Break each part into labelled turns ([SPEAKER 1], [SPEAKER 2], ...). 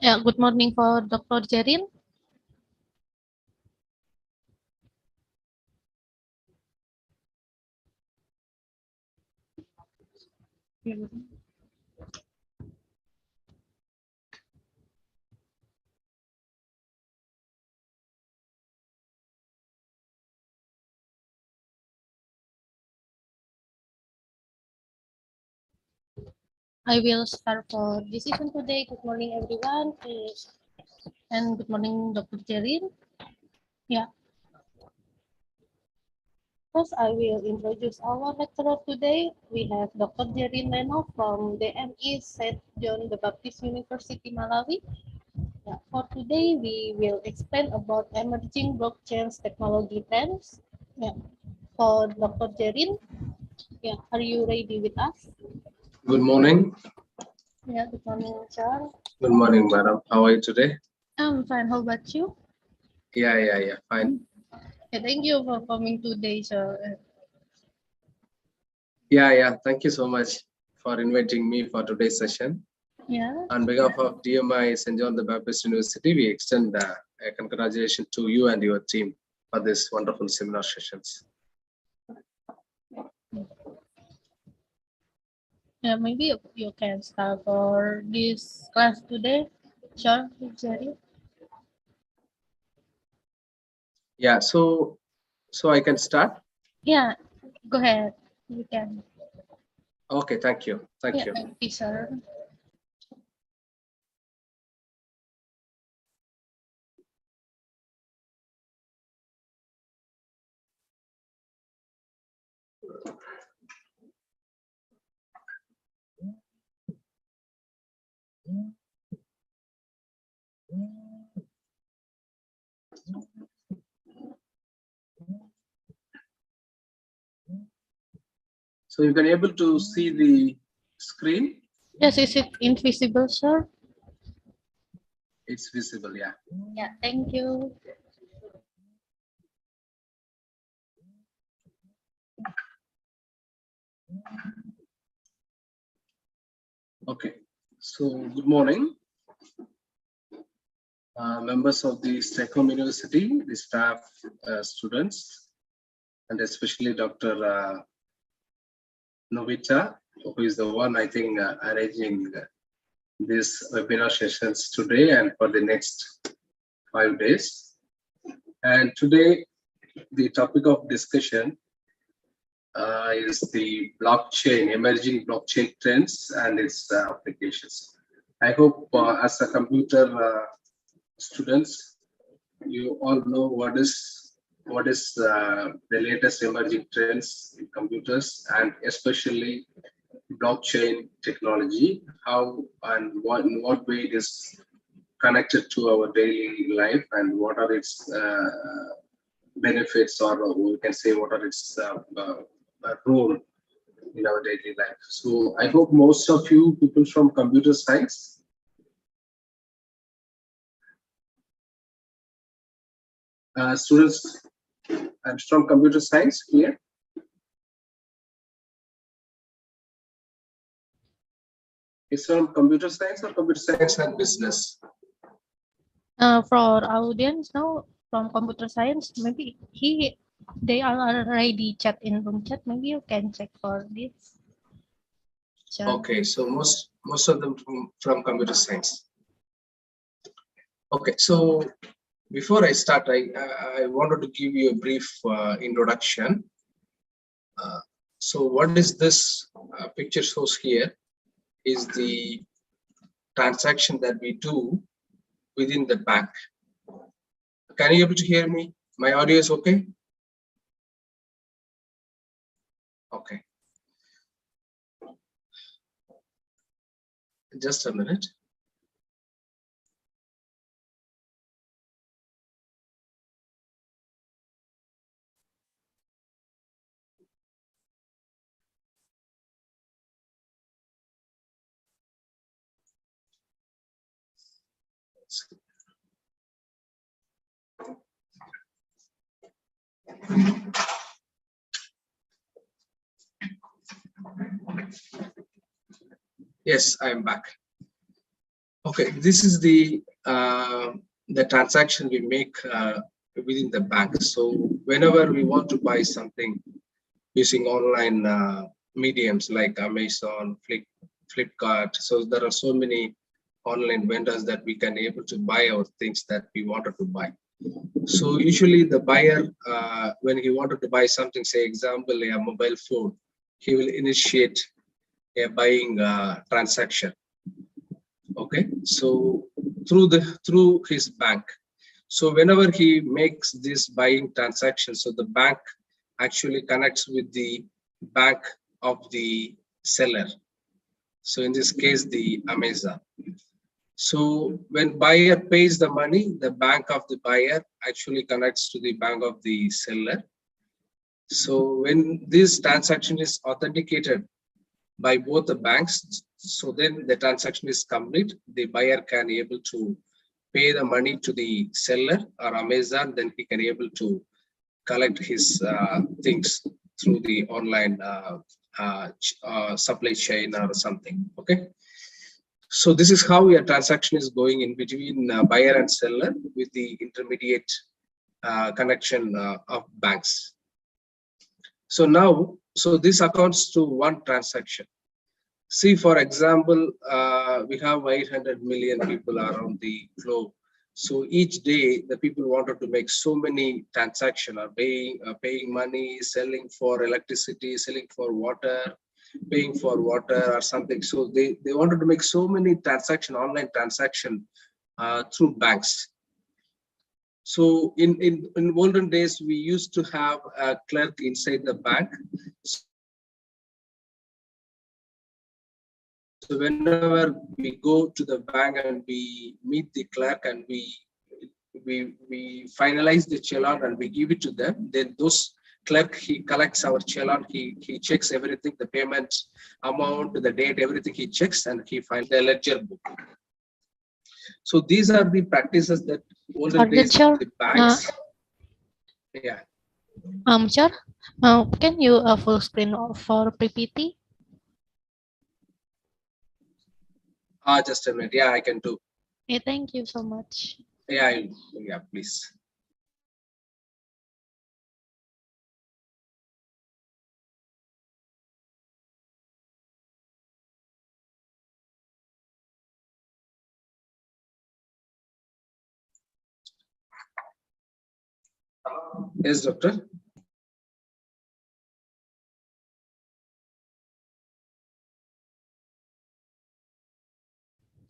[SPEAKER 1] Yeah, good morning for Dr. Jerin. I will start for this session today. Good morning, everyone, and good morning, Dr. Jerin. Yeah, first I will introduce our lecturer today. We have Dr. Jerin Leno from DMI St. John the Baptist University, Malawi. Yeah, for today, we will explain about emerging blockchain technology trends. Yeah, for Dr. Jerin. Yeah, are you ready with us?
[SPEAKER 2] Good morning.
[SPEAKER 1] Yeah, good morning, sir.
[SPEAKER 2] Good morning, madam. How are you today?
[SPEAKER 1] I'm fine. How about you?
[SPEAKER 2] Yeah, fine.
[SPEAKER 1] Yeah, thank you for coming today, sir.
[SPEAKER 2] Yeah. Thank you so much for inviting me for today's session.
[SPEAKER 1] Yeah.
[SPEAKER 2] On behalf of DMI St. John the Baptist University, we extend a congratulations to you and your team for this wonderful seminar sessions.
[SPEAKER 1] Yeah, maybe you can start for this class today. Sure, Jerry.
[SPEAKER 2] Yeah, so I can start.
[SPEAKER 1] Yeah, go ahead. You can.
[SPEAKER 2] Okay, thank you. Thank
[SPEAKER 1] Yeah,
[SPEAKER 2] you.
[SPEAKER 1] thank you, sir.
[SPEAKER 2] So you can able to see the screen?
[SPEAKER 1] Yes, is it invisible, sir?
[SPEAKER 2] It's visible, yeah.
[SPEAKER 1] Yeah, thank you.
[SPEAKER 2] Okay, so good morning. Members of the Stockholm University, the staff, students, and especially Dr. Novita, who is the one I think arranging these webinar sessions today and for the next 5 days. And today, the topic of discussion is the blockchain, emerging blockchain trends and its applications. I hope as a computer students, you all know what is the latest emerging trends in computers and especially blockchain technology, how and in what way it is connected to our daily life and what are its benefits, or we can say what are its role in our daily life. So I hope most of you people from computer science, students and from computer science, clear? It's from computer science or computer science and business?
[SPEAKER 1] For our audience now from computer science, maybe they are already chat in room chat. Maybe you can check for this. Sure.
[SPEAKER 2] Okay, so most of them from computer science. Okay, so before I start, I wanted to give you a brief introduction. So what is this picture shows here is the transaction that we do within the bank. Can you able to hear me? My audio is okay? Okay. Just a minute. Yes, I am back. Okay, this is the transaction we make within the bank. So whenever we want to buy something using online mediums like Amazon, Flipkart, so there are so many online vendors that we can able to buy our things that we wanted to buy. So usually the buyer, when he wanted to buy something, say example a mobile phone, he will initiate a buying transaction. Okay, so through his bank. So whenever he makes this buying transaction, so the bank actually connects with the bank of the seller. So in this case, the Amazon. So when buyer pays the money, the bank of the buyer actually connects to the bank of the seller. So when this transaction is authenticated by both the banks, so then the transaction is complete. The buyer can able to pay the money to the seller or Amazon, then he can able to collect his things through the online supply chain or something. Okay. So this is how your transaction is going in between buyer and seller with the intermediate connection of banks. So now, so this accounts to one transaction. See, for example, we have 800 million people around the globe. So each day, the people wanted to make so many transactions, are paying money, selling for electricity, selling for water, paying for water or something. So they wanted to make so many online transaction through banks. So in olden days, we used to have a clerk inside the bank. So whenever we go to the bank and we meet the clerk and we finalize the challan and we give it to them, then those clerk, he collects our challan, he checks everything, the payment amount, the date, everything he checks, and he finds the ledger book. So these are the practices that older days the banks. Yeah.
[SPEAKER 1] Sir, can you full screen for PPT?
[SPEAKER 2] Just a minute. Yeah, I can do.
[SPEAKER 1] Okay, thank you so much.
[SPEAKER 2] Yeah, yeah, please. Yes, doctor.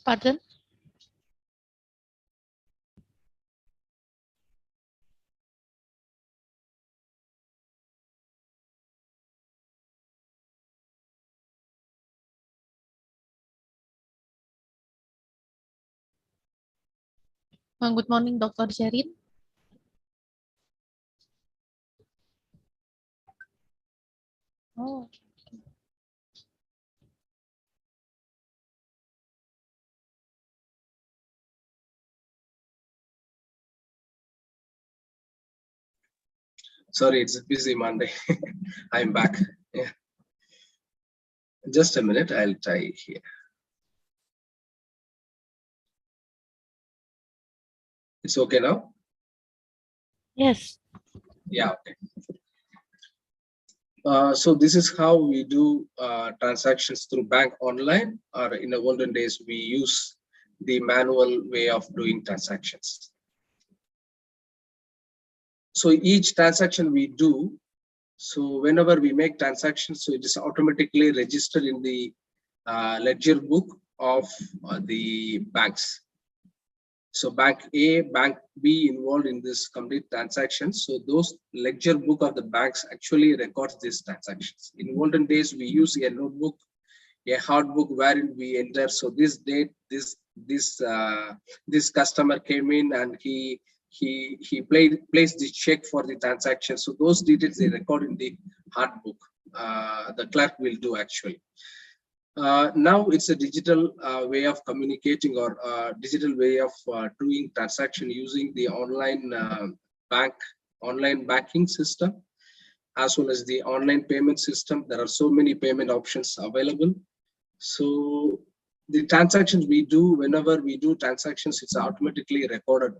[SPEAKER 1] Pardon? Good morning, Dr. Jerin. Oh,
[SPEAKER 2] Sorry, it's a busy Monday. I'm back. Yeah. Just a minute, I'll try here. It's okay now?
[SPEAKER 1] yes.
[SPEAKER 2] Yeah, okay. So this is how we do transactions through bank online, or in the olden days, we use the manual way of doing transactions. So each transaction we do, so whenever we make transactions, so it is automatically registered in the ledger book of the banks. So bank A, bank B involved in this complete transaction. So those ledger book of the banks actually records these transactions. In olden days, we use a notebook, a hard book wherein we enter. So this date, this customer came in and he placed the check for the transaction. So those details they record in the hard book. The clerk will do actually. Now it's a digital way of communicating, or digital way of doing transaction using the online online banking system, as well as the online payment system. There are so many payment options available. So the transactions we do, whenever we do transactions, it's automatically recorded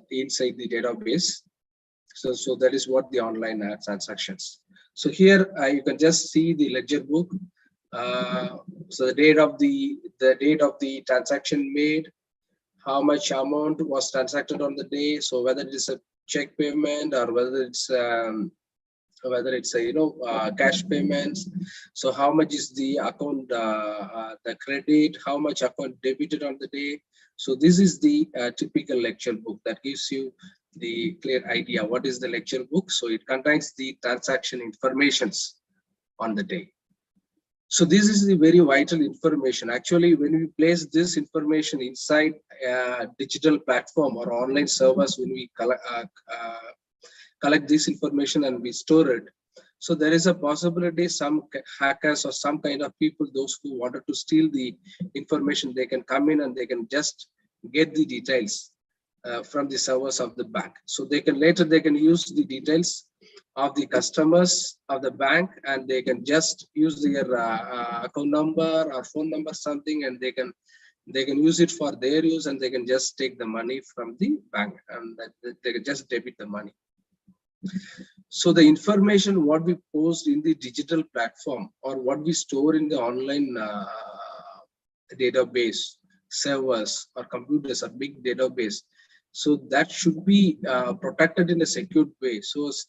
[SPEAKER 2] inside the database. So that is what the online transactions. So here you can just see the ledger book. So the date of the transaction made, how much amount was transacted on the day. So whether it is a check payment or whether it's a cash payments. So how much is the account the credit, how much account debited on the day. So this is the typical lecture book that gives you the clear idea what is the lecture book. So it contains the transaction informations on the day. So this is the very vital information. Actually, when we place this information inside a digital platform or online servers, when we collect this information and we store it, so there is a possibility some hackers or some kind of people, those who wanted to steal the information, they can come in and they can just get the details from the servers of the bank. So they can use the details of the customers of the bank, and they can just use their account number or phone number something, and they can use it for their use, and they can just take the money from the bank, and they can just debit the money. So the information what we post in the digital platform or what we store in the online database servers or computers or big database, so that should be protected in a secured way, so as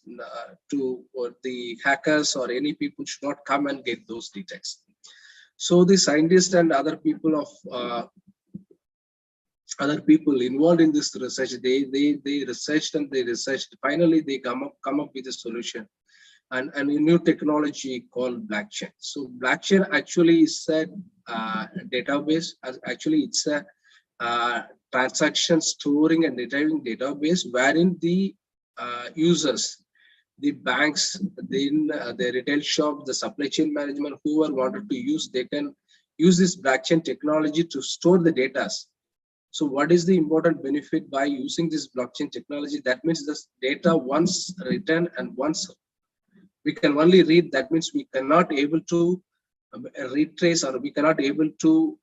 [SPEAKER 2] the hackers or any people should not come and get those details. So the scientists and other people involved in this research, they researched and they researched. Finally, they come up with a solution, and a new technology called blockchain. So blockchain actually is a database. Actually, it's a transaction storing and retrieving database wherein the users, the banks, then the retail shop, the supply chain management, whoever wanted to use, they can use this blockchain technology to store the data. So what is the important benefit by using this blockchain technology? That means this data once written and once we can only read, that means we cannot able to retrace, or we cannot able to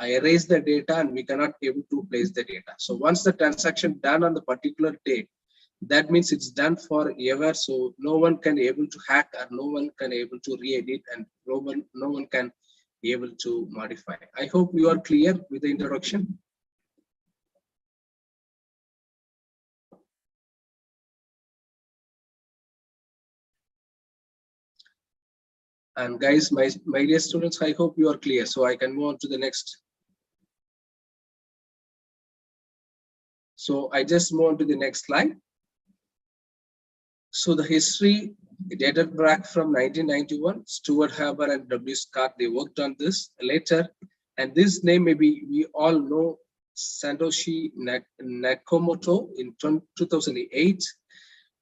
[SPEAKER 2] erase the data, and we cannot able to place the data. So once the transaction done on the particular date, that means it's done forever. So no one can able to hack, or no one can able to re-edit, and no one can be able to modify. I hope you are clear with the introduction. And guys, my dear students, I hope you are clear. So I can move on to the next. So I just move on to the next slide. So the history dated back from 1991. Stuart Haber and W. Scott, they worked on this later. And this name, maybe we all know Satoshi Nakamoto in 2008.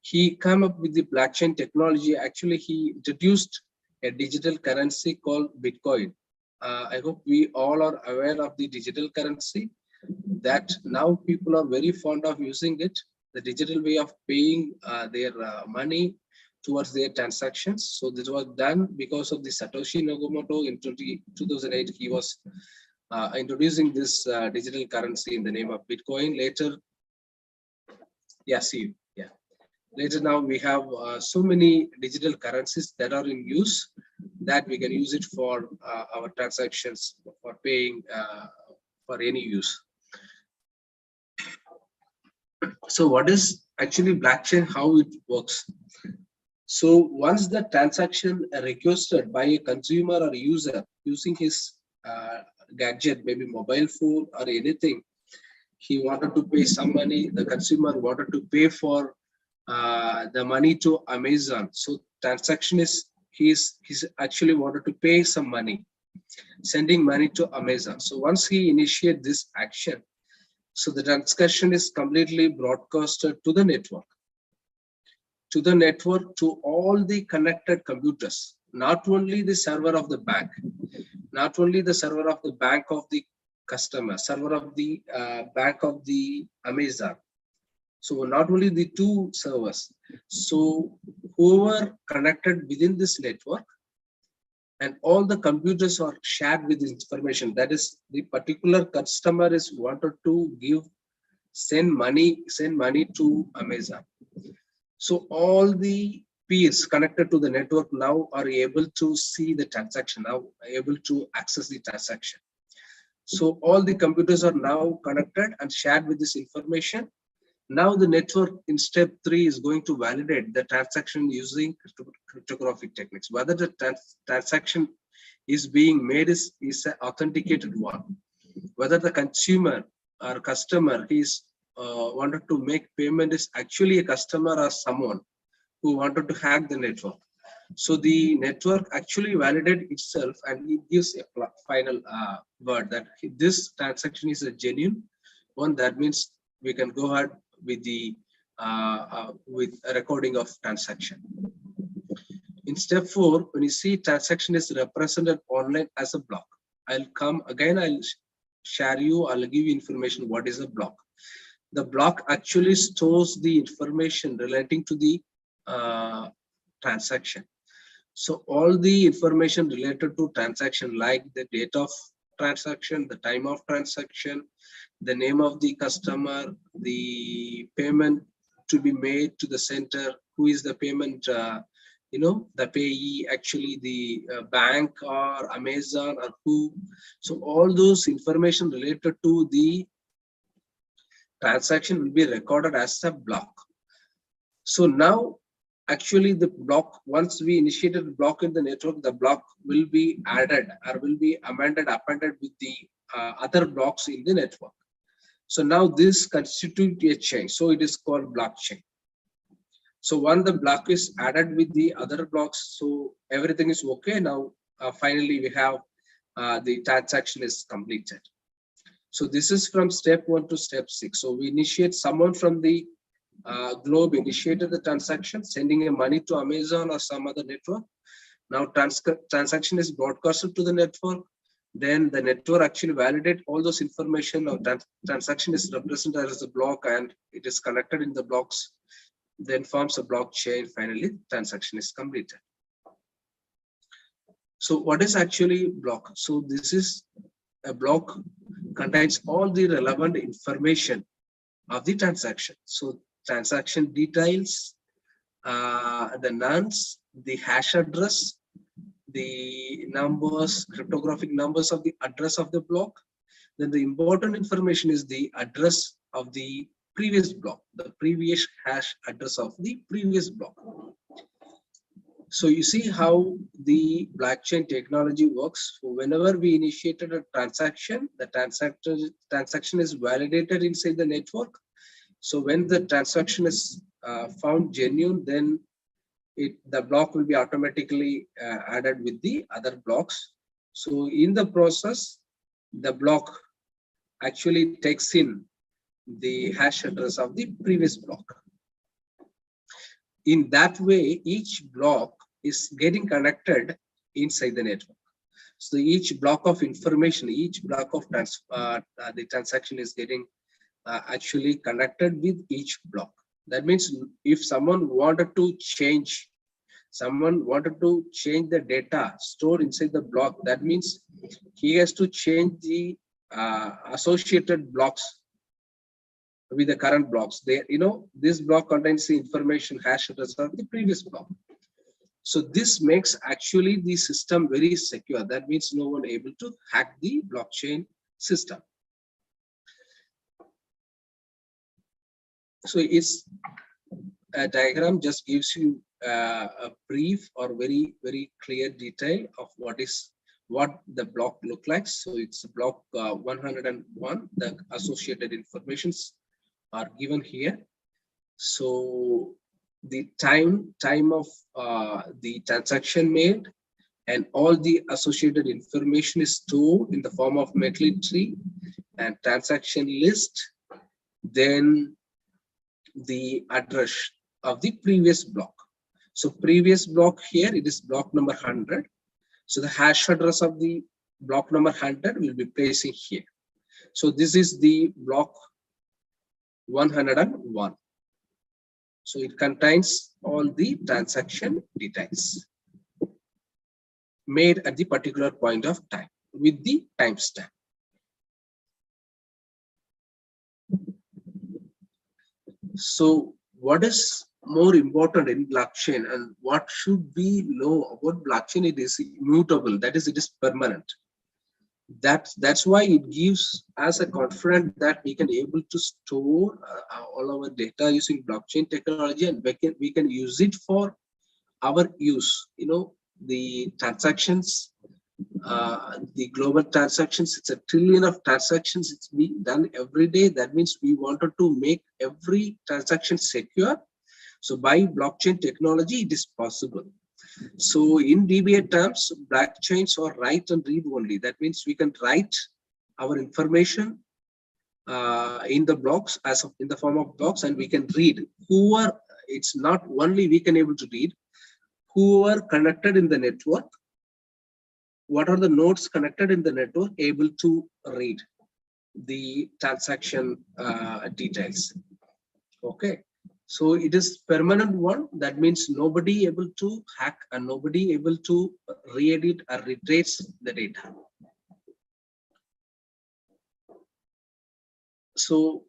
[SPEAKER 2] He came up with the blockchain technology. Actually, he introduced a digital currency called Bitcoin. I hope we all are aware of the digital currency, that now people are very fond of using it, the digital way of paying their money towards their transactions. So this was done because of the Satoshi Nakamoto in 2008. He was introducing this digital currency in the name of Bitcoin. Later, later now we have so many digital currencies that are in use, that we can use it for our transactions, for paying for any use. So what is actually blockchain, how it works? So once the transaction requested by a consumer or user using his gadget, maybe mobile phone or anything, he wanted to pay some money, the consumer wanted to pay for the money to Amazon. So transaction is, he's actually wanted to pay some money, sending money to Amazon. So once he initiate this action, so the transaction is completely broadcasted to the network, to all the connected computers, not only the server of the bank, not only the server of the bank of the customer, server of the bank of the Amazon. So not only the two servers, so whoever connected within this network, and all the computers are shared with this information. That is, the particular customer is wanted to send money to Amazon. So all the peers connected to the network now are able to see the transaction, now able to access the transaction. So all the computers are now connected and shared with this information. Now the network in step 3 is going to validate the transaction using cryptographic techniques. Whether the transaction is being made is an authenticated one. Whether the consumer or customer is wanted to make payment is actually a customer or someone who wanted to hack the network. So the network actually validates itself and it gives a final word that this transaction is a genuine one. That means we can go ahead with the with a recording of transaction. In step 4, when you see transaction is represented online as a block, I'll come again, I'll share you, I'll give you information what is a block. The block actually stores the information relating to the transaction. So all the information related to transaction, like the date of transaction, the time of transaction, the name of the customer, the payment to be made to the center, who is the payment, the payee, actually the bank or Amazon or who. So all those information related to the transaction will be recorded as a block. So now, actually the block, once we initiated the block in the network, the block will be added or will be appended with the other blocks in the network. So now this constitutes a chain. So it is called blockchain. So when the block is added with the other blocks, so everything is okay. Now, finally, we have the transaction is completed. So this is from step 1 to step 6. So we initiate, someone from the globe initiated the transaction, sending a money to Amazon or some other network. Now transaction is broadcasted to the network. Then the network actually validate all those information. Now transaction is represented as a block and it is connected in the blocks, then forms a blockchain. Finally, transaction is completed. So what is actually block? So this is a block contains all the relevant information of the transaction. So transaction details, the nonce, the hash address, the numbers, cryptographic numbers of the address of the block. Then the important information is the address of the previous block, the previous hash address of the previous block. So you see how the blockchain technology works. So whenever we initiated a transaction, the transaction is validated inside the network. So when the transaction is found genuine, then the block will be automatically added with the other blocks. So in the process, the block actually takes in the hash address of the previous block. In that way, each block is getting connected inside the network. So each block of information, each block of the transaction is getting actually connected with each block. That means if someone wanted to change the data stored inside the block, that means he has to change the associated blocks with the current blocks. This block contains the information hash address of the previous block. So this makes actually the system very secure. That means no one able to hack the blockchain system. So it's a diagram just gives you a brief or very, very clear detail of what the block look like. So it's block 101. The associated informations are given here. So the time of the transaction made and all the associated information is stored in the form of Metley tree and transaction list. Then the address of the previous block. So previous block here, it is block number 100. So the hash address of the block number 100 will be placing here. So this is the block 101. So it contains all the transaction details. made at the particular point of time with the timestamp. So what is more important in blockchain, and what should we know about blockchain? It is immutable, that is, it is permanent. That's why it gives us a confidence that we can able to store all our data using blockchain technology, and we can use it for our use. You know, the transactions, the global transactions, it's a trillion of transactions, it's being done every day. That means we wanted to make every transaction secure. So by blockchain technology, it is possible. So in DBA terms, blockchains are write and read only. That means we can write our information in the blocks, as of in the form of blocks, and we can read. Who are, it's not only we can able to read, who are connected in the network, what are the nodes connected in the network able to read the transaction details. Okay. So it is permanent one. That means nobody able to hack and nobody able to re-edit or retrace the data. So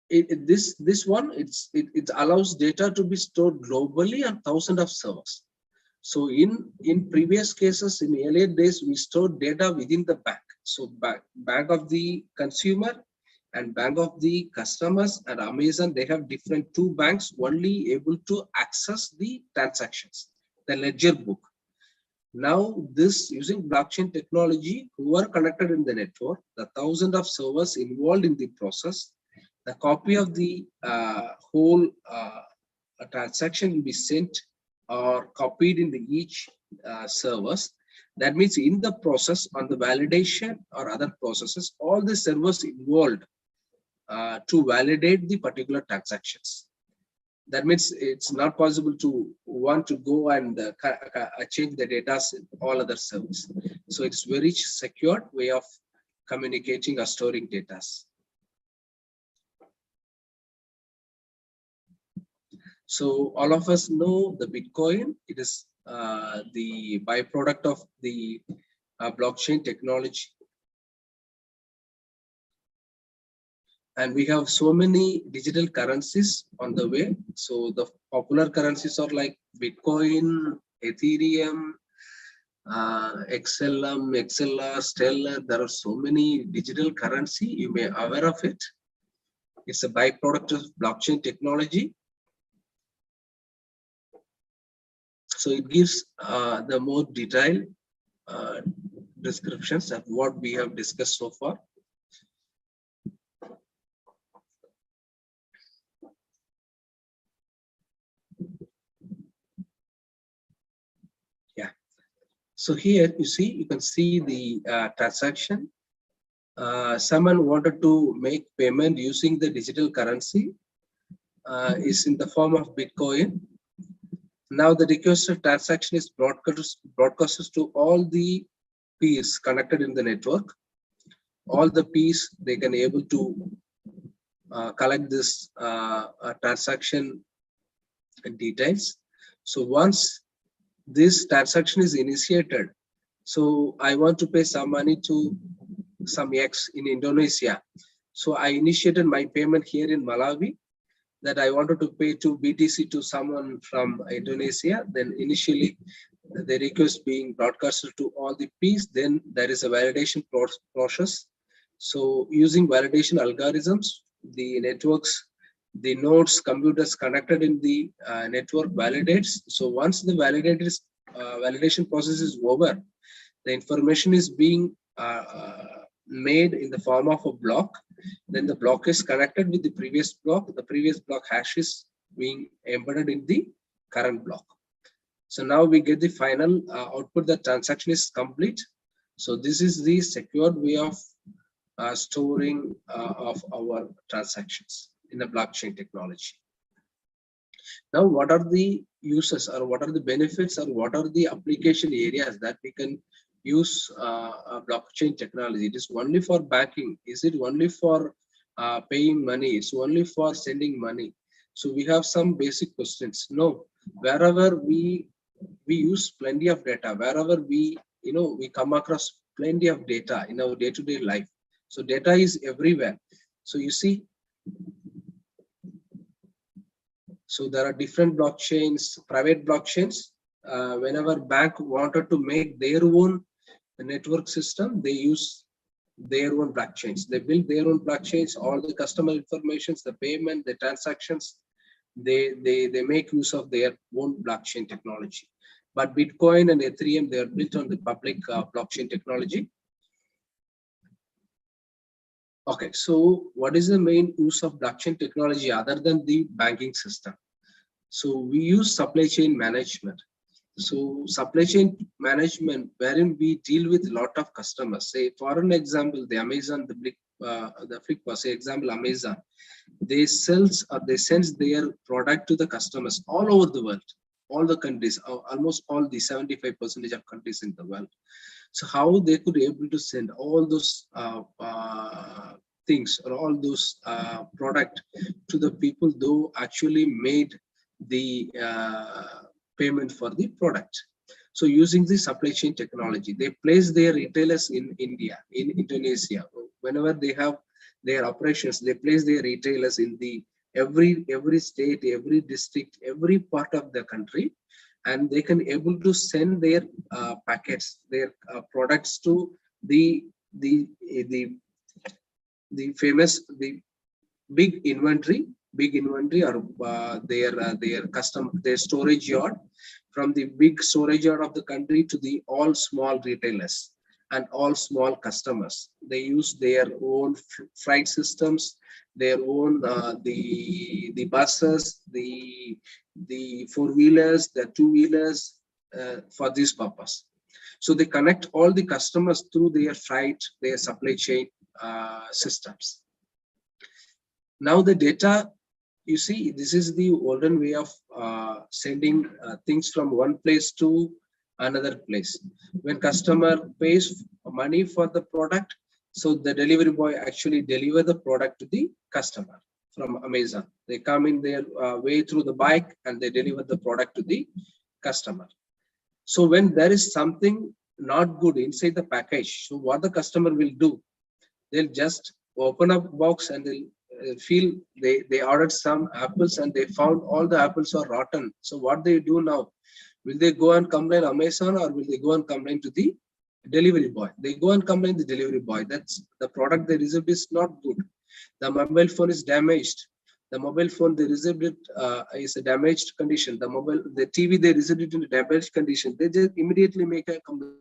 [SPEAKER 2] this one, it allows data to be stored globally on thousands of servers. So in previous cases, in earlier days, we stored data within the bank. So bank of the consumer and bank of the customers, and Amazon, they have different two banks only able to access the transactions, the ledger book. Now this, using blockchain technology, who are connected in the network, the thousands of servers involved in the process, the copy of the whole transaction will be sent or copied in the each servers. That means in the process, on the validation or other processes, all the servers involved to validate the particular transactions. That means it's not possible to want to go and change the data in all other servers. So it's very secured way of communicating or storing data. So all of us know the Bitcoin. It is the byproduct of the blockchain technology. And we have so many digital currencies on the way. So the popular currencies are like Bitcoin, Ethereum, XLM, XLR, Stellar. There are so many digital currency. You may be aware of it. It's a byproduct of blockchain technology. So it gives the more detailed descriptions of what we have discussed so far. Yeah. So here you see, you can see the transaction. Someone wanted to make payment using the digital currency, is in the form of Bitcoin. Now the requested transaction is broadcasted to all the peers connected in the network. All the peers, they can able to collect this transaction details. So once this transaction is initiated, so I want to pay some money to some X in Indonesia. So I initiated my payment here in Malawi, that I wanted to pay to BTC to someone from Indonesia. Then initially the request being broadcasted to all the P's, then there is a validation process. So using validation algorithms, the networks, the nodes, computers connected in the network validates. So once the validation process is over, the information is being made in the form of a block. Then the block is connected with the previous block. The previous block hash is being embedded in the current block. So now we get the final output. The transaction is complete. So this is the secured way of storing of our transactions in the blockchain technology. Now, what are the uses, or what are the benefits, or what are the application areas that we can use blockchain technology? It is only for banking? Is it only for paying money? It's only for sending money? So we have some basic questions. No, wherever we we use plenty of data wherever we, we come across plenty of data in our day-to-day life. So data is everywhere. So you see, so there are different blockchains, private blockchains. Whenever bank wanted to make their own network system, they use their own blockchains. They build their own blockchains, all the customer informations, the payment, the transactions, they make use of their own blockchain technology. But Bitcoin and Ethereum, they are built on the public blockchain technology. Okay, so what is the main use of blockchain technology other than the banking system? So we use supply chain management. So supply chain management, wherein we deal with a lot of customers. Say, for an example, the Amazon, the Flipkart, say example, Amazon, they sells or they sends their product to the customers all over the world, all the countries, almost all the 75% of countries in the world. So how they could able to send all those things or all those product to the people though actually made the payment for the product. So using the supply chain technology, they place their retailers in India, in Indonesia. Whenever they have their operations, they place their retailers in the every state, every district, every part of the country, and they can able to send their packets, their products to the the the the famous the big inventory or their their storage yard, from the big storage yard of the country to the all small retailers and all small customers. They use their own freight systems, their own the buses, the four-wheelers, the two-wheelers for this purpose. So they connect all the customers through their freight, their supply chain systems. Now the data, you see, this is the olden way of sending things from one place to another place. When customer pays money for the product, so the delivery boy actually deliver the product to the customer from Amazon. They come in their way through the bike and they deliver the product to the customer. So when there is something not good inside the package, so what the customer will do, they'll just open up box and they'll feel they ordered some apples and they found all the apples are rotten. So what they do now, will they go and complain Amazon or will they go and complain to the delivery boy? They go and complain the delivery boy. That's the product they received is not good. The mobile phone is damaged. The mobile phone they received it is a damaged condition. The TV they received it in a damaged condition. They just immediately make a complaint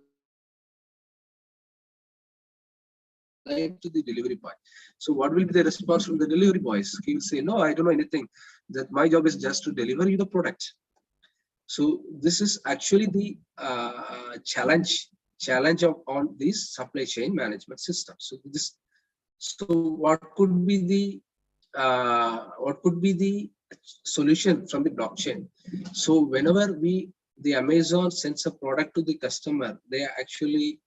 [SPEAKER 2] to the delivery boy. So what will be the response from the delivery boys? He will say, no, I don't know anything. That my job is just to deliver you the product. So this is actually the challenge on this supply chain management system. So what could be the solution from the blockchain? So whenever the Amazon sends a product to the customer, they actually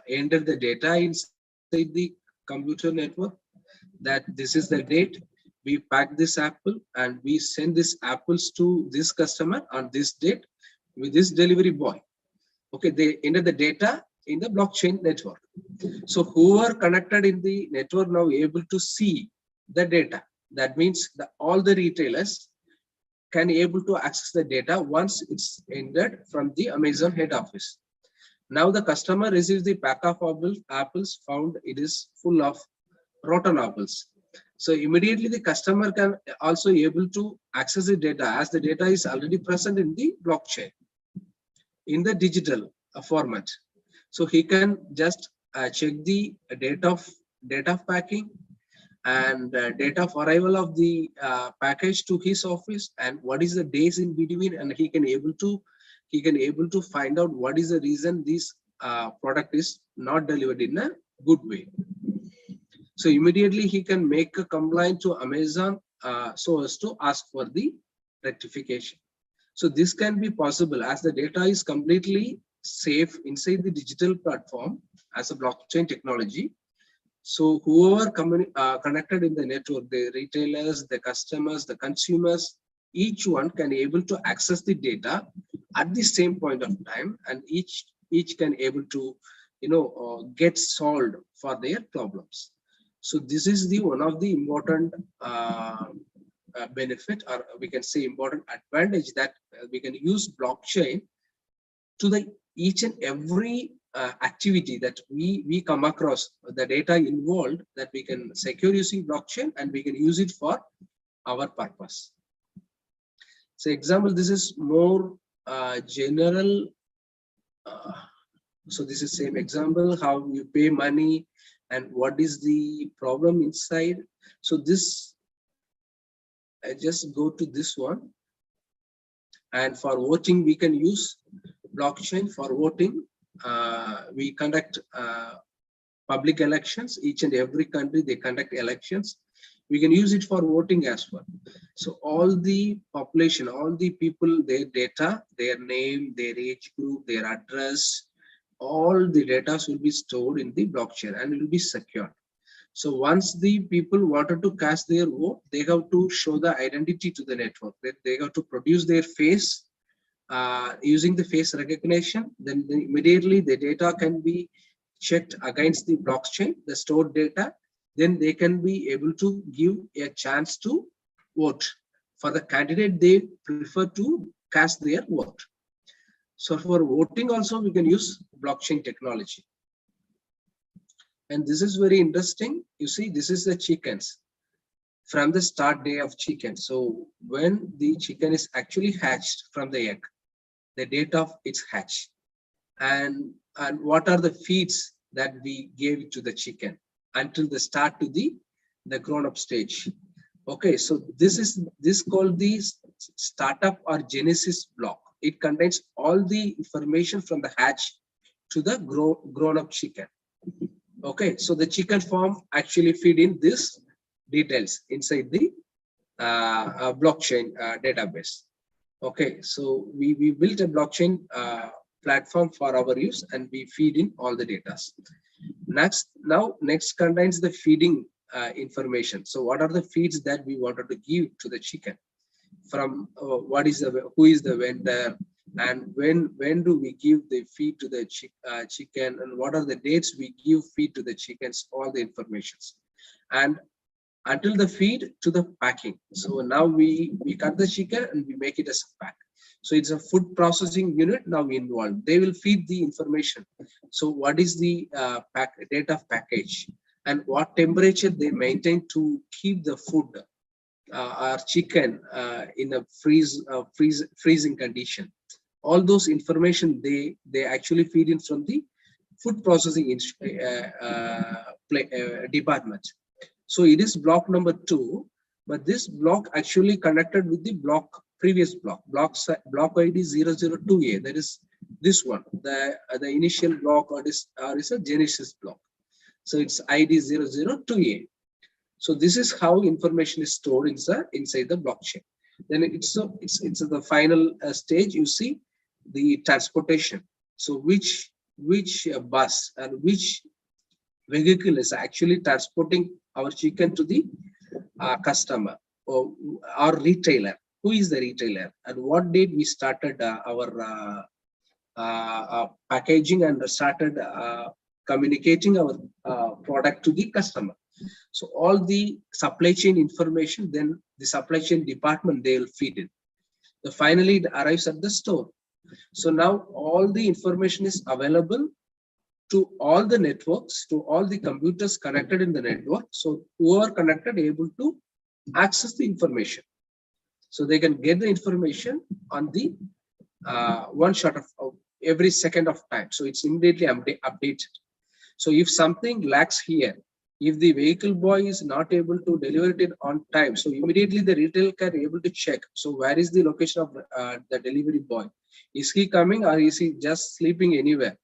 [SPEAKER 2] enter the data inside the computer network that this is the date we pack this apple and we send these apples to this customer on this date with this delivery boy. Okay, they enter the data in the blockchain network. So whoever connected in the network now able to see the data. That means that all the retailers can able to access the data once it's entered from the Amazon head office. Now the customer receives the pack of apples found it is full of rotten apples. So immediately the customer can also able to access the data as the data is already present in the blockchain in the digital format. So he can just check the date of packing and date of arrival of the package to his office and what is the days in between, and he can able to find out what is the reason this product is not delivered in a good way. So immediately he can make a complaint to Amazon so as to ask for the rectification. So this can be possible as the data is completely safe inside the digital platform as a blockchain technology. So whoever connected in the network, the retailers, the customers, the consumers, each one can able to access the data at the same point of time, and each can able to get solved for their problems. So this is the one of the important benefit, or we can say important advantage, that we can use blockchain to the each and every activity that we come across, the data involved, that we can secure using blockchain, and we can use it for our purpose. So example, this is more general. So this is same example, how you pay money and what is the problem inside. So this, I just go to this one. And for voting, we can use blockchain for voting. We conduct public elections. Each and every country, they conduct elections. We can use it for voting as well. So all the population, all the people, their data, their name, their age group, their address, all the data will be stored in the blockchain and it will be secured. So once the people wanted to cast their vote, they have to show the identity to the network. They have to produce their face using the face recognition. Then immediately the data can be checked against the blockchain, the stored data. Then they can be able to give a chance to vote for the candidate they prefer to cast their vote. So for voting also, we can use blockchain technology. And this is very interesting. You see, this is the chickens from the start day of chicken. So when the chicken is actually hatched from the egg, the date of its hatch, and what are the feeds that we gave to the chicken until the start to the grown-up stage. Okay, so this called the startup or genesis block. It contains all the information from the hatch to the grown-up chicken. Okay, so the chicken farm actually feed in this details inside the blockchain database. Okay, so we built a blockchain platform for our use, and we feed in all the data. Next contains the feeding information. So what are the feeds that we wanted to give to the chicken? From who is the vendor, and when do we give the feed to the chicken, and what are the dates we give feed to the chickens, all the informations, and until the feed to the packing. So now we cut the chicken and we make it as a pack. So it's a food processing unit now involved. They will feed the information. So what is the date of package, and what temperature they maintain to keep the food or chicken in a freezing condition. All those information they actually feed in from the food processing department. So it is block number 2, but this block actually connected with the previous block ID 002A. That is this one, the initial block, or is a genesis block. So it's ID 002A. So this is how information is stored inside the blockchain. Then it's the final stage. You see the transportation. So which bus and which vehicle is actually transporting our chicken to the customer or retailer? Who is the retailer, and what date we started our packaging and started communicating our product to the customer? So all the supply chain information, then the supply chain department, they will feed in. So finally it arrives at the store. So now all the information is available to all the networks, to all the computers connected in the network. So who are connected able to access the information. So they can get the information on the one shot of every second of time. So it's immediately updated. So if something lacks here, if the vehicle boy is not able to deliver it on time, so immediately the retailer can able to check. So where is the location of the delivery boy? Is he coming, or is he just sleeping anywhere?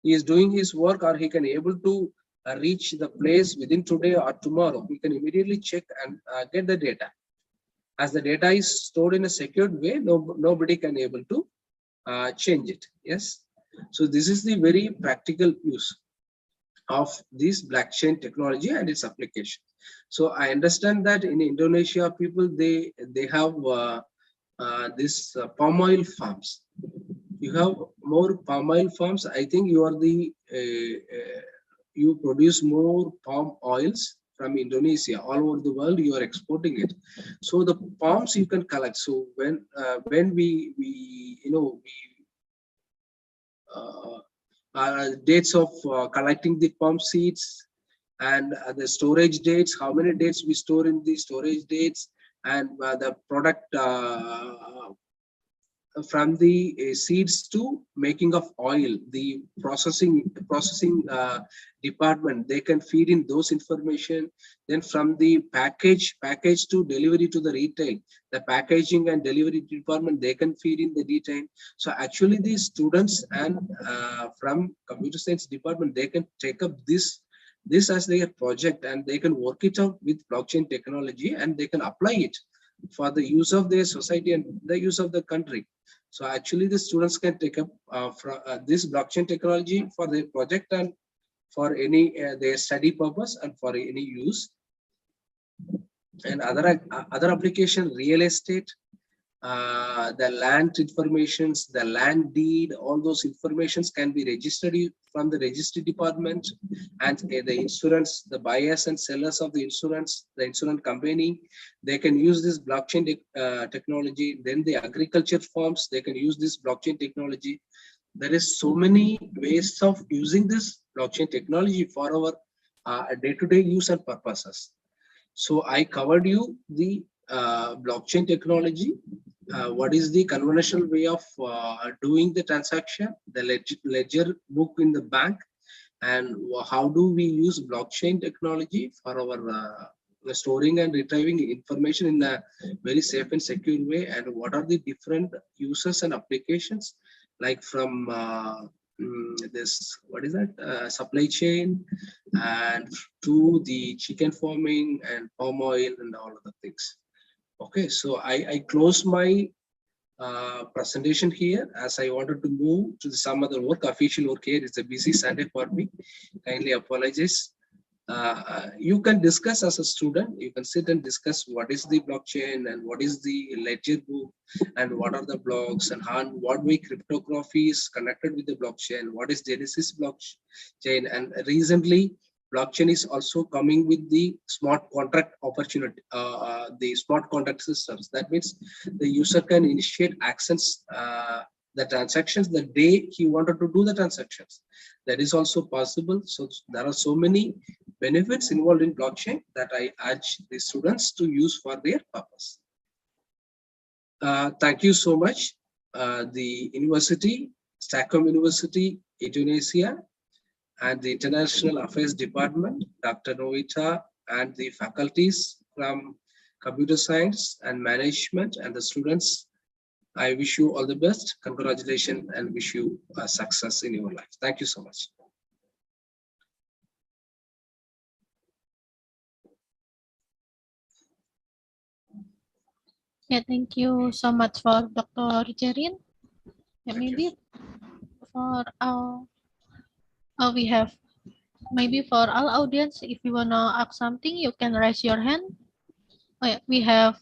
[SPEAKER 2] He is doing his work, or he can able to reach the place within today or tomorrow. We can immediately check and get the data. As the data is stored in a secured way, nobody can able to change it. Yes. So this is the very practical use of this blockchain technology and its application. So I understand that in Indonesia, people they have this palm oil farms. You have more palm oil farms. I think you are the you produce more palm oils from Indonesia. All over the world, you are exporting it. So the palms you can collect. So when we dates of collecting the palm seeds, and the storage dates, how many dates we store in the storage dates, and the product from the seeds to making of oil, the processing department, they can feed in those information. Then from the package to delivery to the retail, the packaging and delivery department, they can feed in the detail. So actually these students and from computer science department, they can take up this as their project, and they can work it out with blockchain technology, and they can apply it for the use of their society and the use of the country. So actually the students can take up this blockchain technology for their project and for any their study purpose and for any use. And other application, real estate, the land informations, the land deed, all those informations can be registered from the registry department, and the insurance, the buyers and sellers of the insurance company, they can use this blockchain technology. Then the agriculture farms, they can use this blockchain technology. There is so many ways of using this blockchain technology for our day-to-day use and purposes. So I covered you the blockchain technology. What is the conventional way of doing the transaction, the ledger book in the bank, and how do we use blockchain technology for our storing and retrieving information in a very safe and secure way, and what are the different uses and applications, like from this, what is that, supply chain, and to the chicken farming and palm oil and all other things. Okay, so I close my presentation here, as I wanted to move to some other work, official work here. It's a busy Sunday for me. Kindly apologize. You can discuss as a student, you can sit and discuss what is the blockchain and what is the ledger book and what are the blocks and how, what way cryptography is connected with the blockchain, what is Genesis blockchain, and recently blockchain is also coming with the smart contract opportunity, the smart contract systems. That means the user can initiate actions, the transactions the day he wanted to do the transactions. That is also possible. So there are so many benefits involved in blockchain that I urge the students to use for their purpose. Thank you so much. The university, Stockholm University, Indonesia, and the International Affairs Department, Dr. Novita, and the faculties from Computer Science and Management, and the students, I wish you all the best. Congratulations, and wish you success in your life. Thank you so much.
[SPEAKER 1] Yeah, thank you so much for Dr. Jerin. Yeah, maybe for we have maybe for all audience, if you wanna ask something, you can raise your hand. Oh, yeah, we have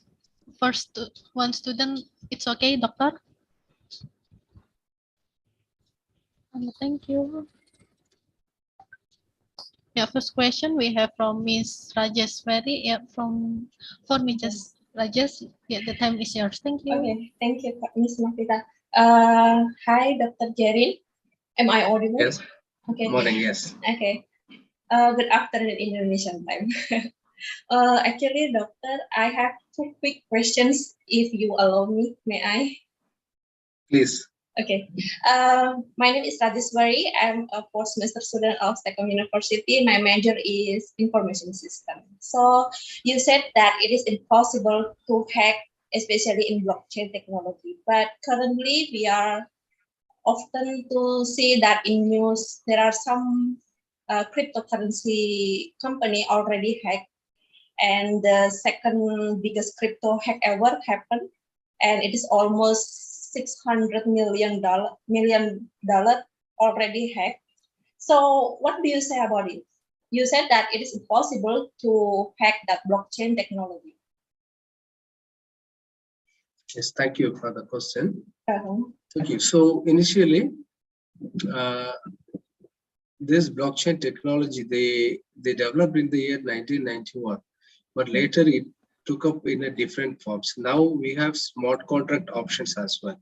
[SPEAKER 1] first one student. It's okay, doctor. Thank you. Yeah, first question we have from Miss Rajeswari. Yeah, from for Mrs. Rajes. Yeah, the time is yours. Thank you.
[SPEAKER 3] Okay, thank you, Miss Mafita. Hi, Dr. Jerin. Am I audible?
[SPEAKER 2] Yes.
[SPEAKER 3] Okay.
[SPEAKER 2] Morning, yes.
[SPEAKER 3] Okay. Good afternoon Indonesian time. Actually, doctor, I have two quick questions. If you allow me, may I?
[SPEAKER 2] Please.
[SPEAKER 3] Okay. My name is Rajeswari. I'm a fourth semester student of Stockholm University. My major is information system. So you said that it is impossible to hack, especially in blockchain technology. But currently, we are often to see that in news there are some cryptocurrency company already hacked, and the second biggest crypto hack ever happened, and it is almost $600 million already hacked. So what do you say about it? You said that it is impossible to hack that blockchain technology.
[SPEAKER 2] Yes, thank you for the question.
[SPEAKER 3] Uh-huh.
[SPEAKER 2] Thank you. So initially, this blockchain technology they developed in the year 1991, but later it took up in a different forms. Now we have smart contract options as well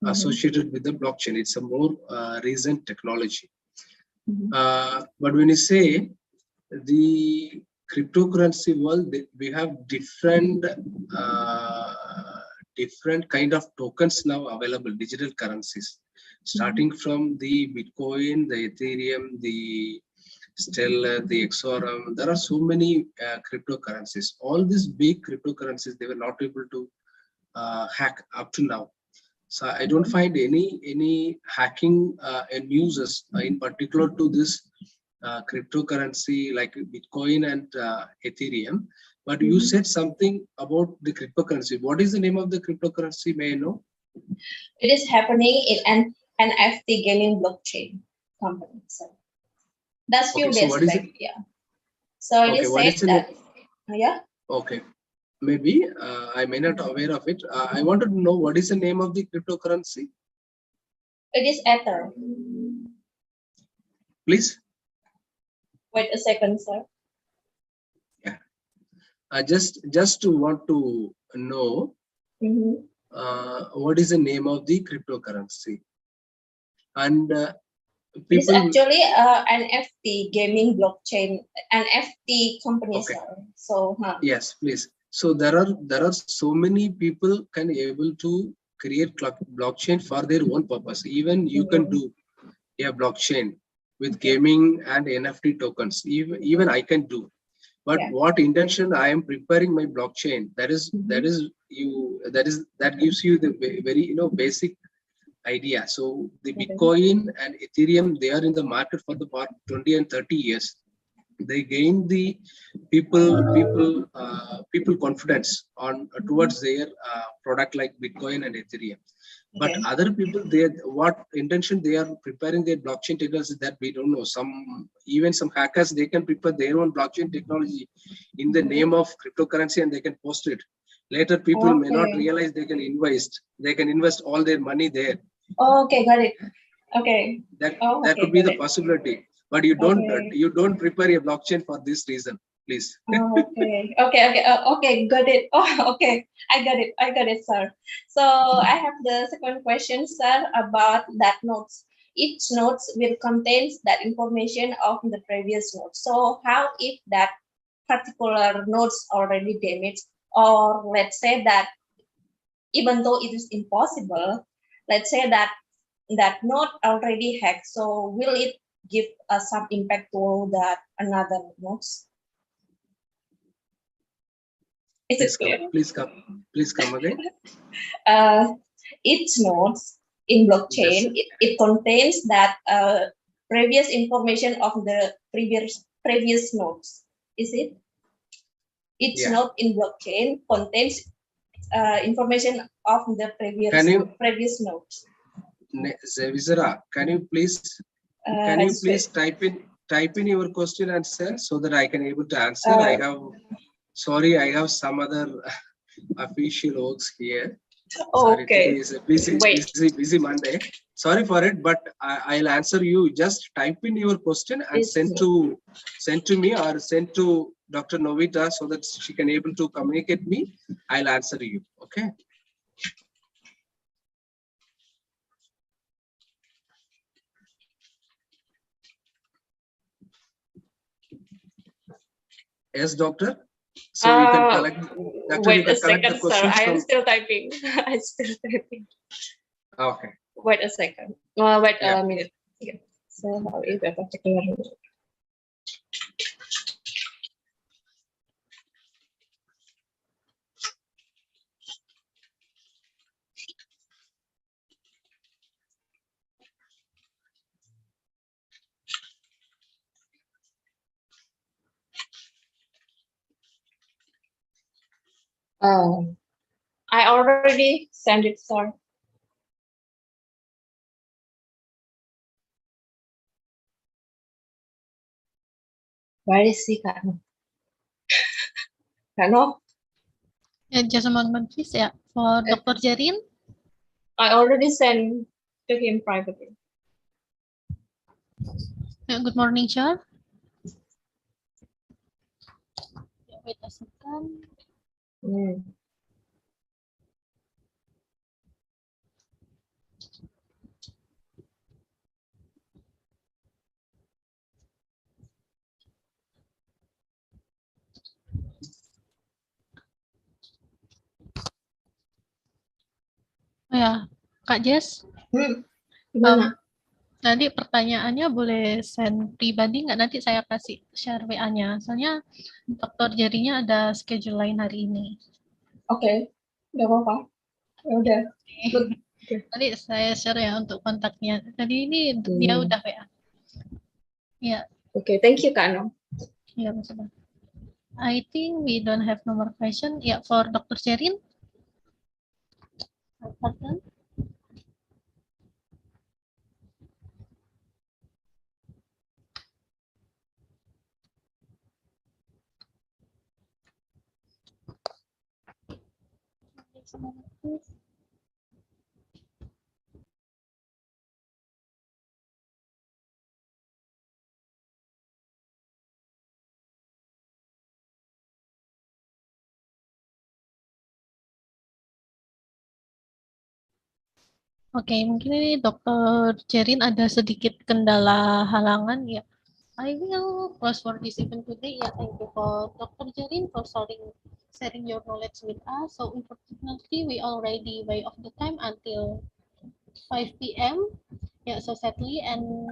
[SPEAKER 2] associated with the blockchain. It's a more recent technology. But when you say the cryptocurrency world, we have different different kind of tokens now available, digital currencies, starting from the Bitcoin, the Ethereum, the Stellar, the XRM. There are so many cryptocurrencies. All these big cryptocurrencies, they were not able to hack up to now. So I don't find any hacking and uses in particular to this cryptocurrency like Bitcoin and Ethereum. But you said something about the cryptocurrency. What is the name of the cryptocurrency? May I know?
[SPEAKER 3] It is happening in an NFT gaming blockchain company. So that's few
[SPEAKER 2] Okay, so
[SPEAKER 3] days
[SPEAKER 2] what is
[SPEAKER 3] back.
[SPEAKER 2] it?
[SPEAKER 3] Yeah. So it
[SPEAKER 2] Okay,
[SPEAKER 3] is
[SPEAKER 2] what
[SPEAKER 3] said
[SPEAKER 2] is the
[SPEAKER 3] that
[SPEAKER 2] name?
[SPEAKER 3] yeah.
[SPEAKER 2] Okay, maybe I may not aware of it. I wanted to know what is the name of the cryptocurrency,
[SPEAKER 3] It is Ether.
[SPEAKER 2] please.
[SPEAKER 3] Wait a second, sir.
[SPEAKER 2] Yeah, I just want to know what is the name of the cryptocurrency, and
[SPEAKER 3] It is
[SPEAKER 2] people.
[SPEAKER 3] actually an NFT gaming blockchain, an NFT company,
[SPEAKER 2] Okay.
[SPEAKER 3] sir. So
[SPEAKER 2] Yes, please. So there are so many people can able to create blockchain for their own purpose. Even you can do a blockchain with gaming and NFT tokens. Even I can do. But what intention I am preparing my blockchain, that gives you the very basic idea. So the Bitcoin and Ethereum, they are in the market for the past 20 and 30 years. They gain the people confidence on towards their product like Bitcoin and Ethereum. But other people, what intention they are preparing their blockchain technology, that we don't know. Even some hackers, they can prepare their own blockchain technology in the name of cryptocurrency and they can post it. Later, people may not realize they can invest all their money there.
[SPEAKER 3] Okay, got it. Okay.
[SPEAKER 2] That could be the possibility. But you don't prepare a blockchain for this reason, please.
[SPEAKER 3] Okay, got it. Oh, okay, I got it, sir. So I have the second question, sir, about that notes. Each notes will contain that information of the previous notes. So how if that particular notes already damaged, or let's say that even though it is impossible, let's say that node already hacked, so will it give some impact to that another nodes? Is it clear?
[SPEAKER 2] Please come again.
[SPEAKER 3] Each nodes in blockchain, it contains that previous information of the previous nodes. Is it? Each node in blockchain contains information of the previous nodes.
[SPEAKER 2] Zevisara, can you please type in your question and answer so that I can able to answer? I have some other official works here.
[SPEAKER 3] Okay.
[SPEAKER 2] Sorry, today is a busy Monday. Sorry for it, but I'll answer you. Just type in your question and send to me or send to Dr. Novita so that she can able to communicate me. I'll answer you. Okay. Yes, doctor. So you can collect. Doctor,
[SPEAKER 3] wait
[SPEAKER 2] you can
[SPEAKER 3] a second, sir. I'm still typing. I'm still typing.
[SPEAKER 2] Okay.
[SPEAKER 3] Wait a second. Wait a minute. Yeah. So how is that particular? I already sent it, sir. Where is he, Kano? Kano?
[SPEAKER 1] Just a moment, please. Yeah, for Dr. Jerin.
[SPEAKER 3] I already sent to him privately.
[SPEAKER 1] Good morning, Char. Wait a second. Ya, Kak Jess.
[SPEAKER 3] Gimana?
[SPEAKER 1] Nanti pertanyaannya boleh send pribadi nggak? Nanti saya kasih share WA-nya. Soalnya Dr. Jerinya ada schedule lain hari ini.
[SPEAKER 3] Oke, nggak apa-apa. Ya udah.
[SPEAKER 1] Nanti saya share ya untuk kontaknya. Tadi ini dia udah WA. Ya.
[SPEAKER 3] Oke, thank you Kak Ano.
[SPEAKER 1] Ya, sudah. I think we don't have no more question. Ya, for Dr. Jerin. Oke, mungkin ini Dr. Jerin ada sedikit kendala halangan ya. I will close for this event today. Yeah, thank you for Dr. Jerin for sharing your knowledge with us. So unfortunately, we already way of the time until 5 p.m. Yeah, so sadly, and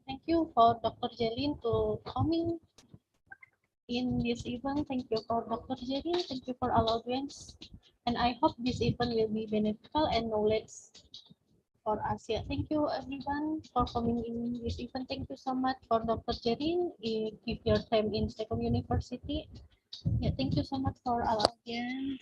[SPEAKER 1] thank you for Dr. Jerin to coming in this event. Thank you for Dr. Jerin. Thank you for our audience. And I hope this event will be beneficial and knowledge for us. Yeah, thank you everyone for coming in this event. Thank you so much for Dr. Jerin. Give your time in Second University. Yeah, thank you so much for our audience.